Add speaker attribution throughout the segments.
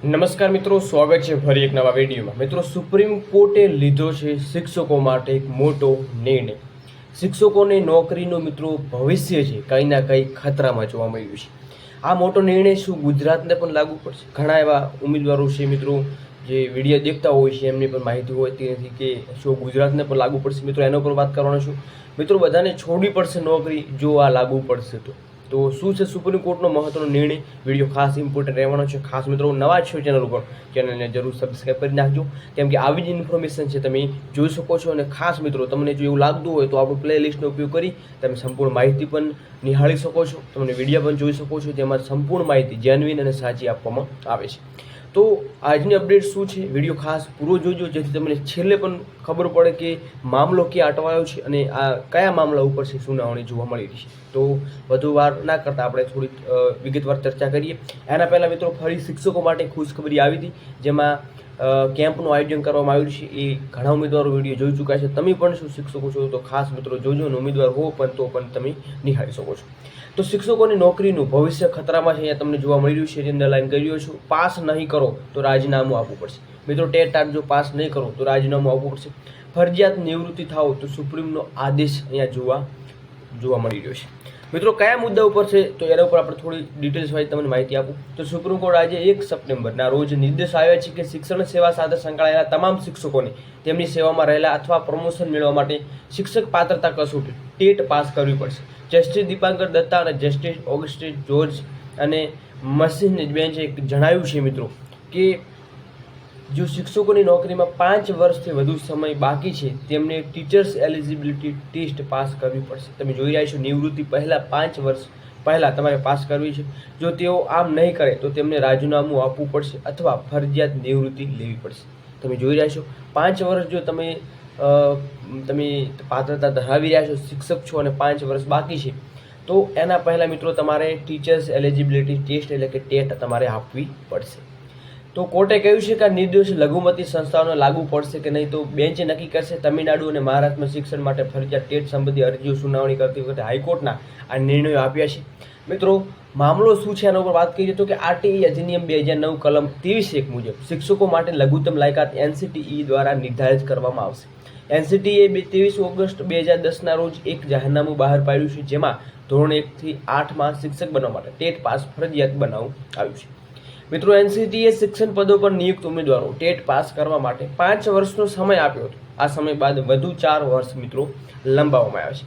Speaker 1: નમસ્કાર મિત્રો, સ્વાગત છે ફરી એક નવા વિડીયોમાં। મિત્રો, સુપ્રીમ કોર્ટે લીધો છે શિક્ષકો માટે એક મોટો નિર્ણય। શિક્ષકોને નોકરીનું મિત્રો ભવિષ્ય છે કંઈ ના કંઈ ખતરામાં જોવા મળ્યું છે। આ મોટો નિર્ણય શું ગુજરાતને પણ લાગુ પડશે? ઘણા એવા ઉમેદવારો છે મિત્રો જે વિડીયો દેખતા હોય છે, એમની પણ માહિતી હોતી નથી કે શું ગુજરાતને પણ લાગુ પડશે। મિત્રો, એના પર વાત કરવાનો છું। મિત્રો, બધાને છોડવી પડશે નોકરી જો આ લાગુ પડશે તો શું છે સુપ્રીમ કોર્ટનો મહત્વનો નિર્ણય? વિડીયો ખાસ ઇમ્પોર્ટન્ટ રહેવાનો છે। ખાસ મિત્રો નવા છો ચેનલ ઉપર, ચેનલને જરૂર સબસ્ક્રાઈબ કરી નાખજો, કેમ કે આવી જ ઇન્ફોર્મેશન છે તમે જોઈ શકો છો। અને ખાસ મિત્રો, તમને જો એવું લાગતું હોય તો આપણું પ્લેલિસ્ટનો ઉપયોગ કરી તમે સંપૂર્ણ માહિતી પણ નિહાળી શકો છો, તમને વિડીયો પણ જોઈ શકો છો, જેમાં સંપૂર્ણ માહિતી જેન્યુઇન અને સાચી આપવામાં આવે છે। તો આજની અપડેટ શું છે, વિડીયો ખાસ પૂરો જોજો, જેથી તમને છેલ્લે પણ ખબર પડે કે મામલો ક્યાં અટવાયો છે અને આ કયા મામલા ઉપર છે સુનાવણી જોવા મળી રહી છે। તો વધુ વાર ના કરતાં આપણે થોડીક વિગતવાર ચર્ચા કરીએ। એના પહેલાં મિત્રો, ફરી શિક્ષકો માટે ખુશખબરી આવી હતી, જેમાં કેમ્પનું આયોજન કરવામાં આવ્યું છે। એ ઘણા ઉમેદવારો વિડીયો જોઈ ચૂક્યા છે। તમે પણ શું શિક્ષકો છો તો ખાસ મિત્રો જોજો, અને ઉમેદવાર હો પણ તો પણ તમે નિહાળી શકો છો। તો શિક્ષકોની નોકરીનું ભવિષ્ય ખતરામાં છે, અહીંયા તમને જોવા મળી રહ્યું છે, અંડરલાઈન કરી રહ્યો છું। પાસ નહીં કરો તો રાજીનામું આપવું પડશે। મિત્રો, ટેટ જો પાસ નહીં કરો તો રાજીનામું આપવું પડશે। ફરજિયાત નિવૃત્તિ થાવ તો સુપ્રીમનો આદેશ અહીંયા જોવા મળી રહ્યો છે। મિત્રો, કયા મુદ્દા ઉપર છે તો એના ઉપર આપણે થોડી ડિટેલ્સ વાઇઝ તમને માહિતી આપું તો સુપ્રીમ કોર્ટ આજે 1 સપ્ટેમ્બરના રોજ નિર્દેશ આવ્યા છે કે શિક્ષણ સેવા સાથે સંકળાયેલા તમામ શિક્ષકોને તેમની સેવામાં રહેલા અથવા પ્રમોશન મેળવવા માટે શિક્ષક પાત્રતા કસોટી ટેટ પાસ કરવી પડશે। જસ્ટિસ દીપાંકર દત્તા અને જસ્ટિસ ઓગસ્ટિન જોર્જ અને મસીનની બેન્ચે જણાવ્યું છે મિત્રો કે જો શિક્ષકોની નોકરીમાં 5 વર્ષથી વધુ સમય બાકી છે તેમને ટીચર્સ એલિજિબિલિટી ટેસ્ટ પાસ કરવી પડશે। તમે જોઈ રહ્યા છો, નિવૃત્તિ પહેલાં 5 વર્ષ પહેલાં તમારે પાસ કરવી છે। જો તેઓ આમ નહીં કરે તો તેમને રાજીનામું આપવું પડશે અથવા ફરજિયાત નિવૃત્તિ લેવી પડશે। તમે જોઈ રહ્યા છો, 5 વર્ષ જો તમે પાત્રતા ધરાવી રહ્યા છો, શિક્ષક છો અને 5 વર્ષ બાકી છે, તો એના પહેલાં મિત્રો તમારે ટીચર્સ એલિજિબિલિટી ટેસ્ટ એટલે કે ટેટ તમારે આપવી પડશે। તો કોર્ટે કહ્યું છે કે આ નિર્દેશ લઘુમતી સંસ્થાઓને લાગુ પડશે કે નહીં, તો બેન્ચે નક્કી કરશે। તમિલનાડુ અને મહારાષ્ટ્રમાં શિક્ષણ માટે ફરજિયાત ટેટ સંબંધી અરજીઓ સુનાવણી કરતી વખતે હાઈકોર્ટના આ નિર્ણયો આપ્યા છે। મિત્રો, મામલો શું છે એના ઉપર વાત કરીએ તો કે આરટીઈ અધિનિયમ 2009 કલમ 23(1) મુજબ શિક્ષકો માટે લઘુત્તમ લાયકાત એનસીટીઈ દ્વારા નિર્ધારિત કરવામાં આવશે। એનસીટીઈએ 23 ઓગસ્ટ 2010ના રોજ એક જાહેરનામું બહાર પાડ્યું છે, જેમાં ધોરણ 1 થી 8માં શિક્ષક બનવા માટે ટેટ પાસ ફરજિયાત બનાવવામાં આવ્યું છે। મિત્રો, એનસીટીએ શિક્ષણ પદો પર નિયુક્ત ઉમેદવારો ટેટ પાસ કરવા માટે 5 વર્ષનો સમય આપ્યો હતો। આ સમય બાદ વધુ 4 વર્ષ મિત્રો લંબાવવામાં આવ્યા છે।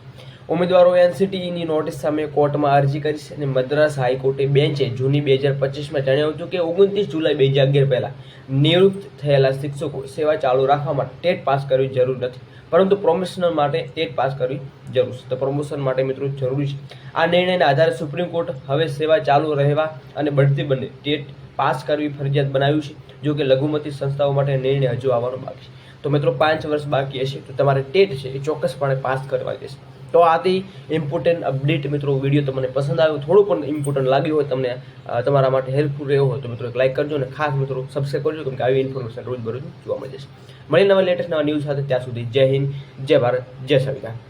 Speaker 1: ઉમેદવારો એનસીટીઈની નોટિસ સામે કોર્ટમાં અરજી કરી છે અને મદ્રાસ હાઈકોર્ટે બેન્ચે જૂની 2025માં જણાવ્યું હતું કે 29 જુલાઈ 2011 પહેલા નિવૃત્ત થયેલા શિક્ષકો સેવા ચાલુ રાખવા માટે ટેટ પાસ કરવી જરૂર નથી, પરંતુ પ્રમોશન માટે ટેટ પાસ કરવી જરૂર છે। તો પ્રમોશન માટે મિત્રો જરૂરી છે। આ નિર્ણયના આધારે સુપ્રીમ કોર્ટ હવે સેવા ચાલુ રહેવા અને બઢતી બંને ટેટ પાસ કરવી ફરજિયાત બનાવ્યું છે। જો કે લઘુમતી સંસ્થાઓ માટે નિર્ણય હજુ આવવાનો બાકી છે। તો મિત્રો, 5 વર્ષ બાકી હશે તો તમારે ટેટ છે એ ચોક્કસપણે પાસ કરવા જશે। તો આથી ઇમ્પોર્ટન્ટ અપડેટ મિત્રો, વિડીયો તમને પસંદ આવ્યો, થોડું પણ ઇમ્પોર્ટન્ટ લાગ્યું હોય, તમને તમારા માટે હેલ્પફુલ રહ્યો હોય તો મિત્રો એક લાઈક કરજો અને ખાસ મિત્રો સબસ્ક્રાઈબ કરજો, કેમ કે આવી ઇન્ફોર્મેશન રોજબરોજ જોવા મળી જશે। મળી નવા લેટેસ્ટ નવા ન્યૂઝ સાથે, ત્યાં સુધી જય હિન્દ, જય ભારત, જય સંવિધાન।